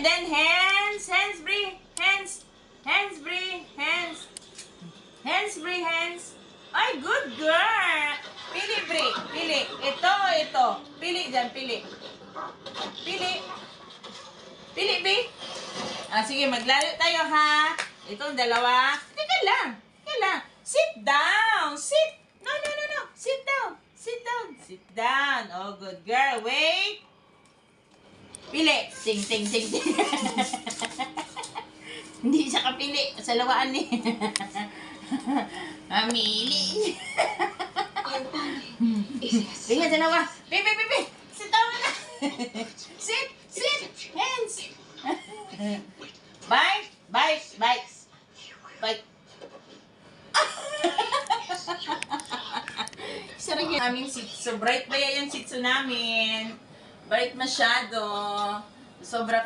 And then hands, Bree, hands, Bree, hands. Hands, Bree, hands. Ay, good girl. Pili, Bree, pili. Ito. Pili dyan, pili. Pili. Pili, Bree. Sige, maglaro tayo, ha? Itong dalawa. Teka lang. Sit down. Sit. No. Sit down. Sit down. Oh, good girl. Wait. Pili. Ting. Hindi siya kapili. Sa lawaan eh. Mamili. Tingnan, dalawa. Pipi. Sit down na. Sit. Hands. Bite. Isa rin yung aming sitso. Bright ba yan yung sitso namin? Bright masyado. Sobra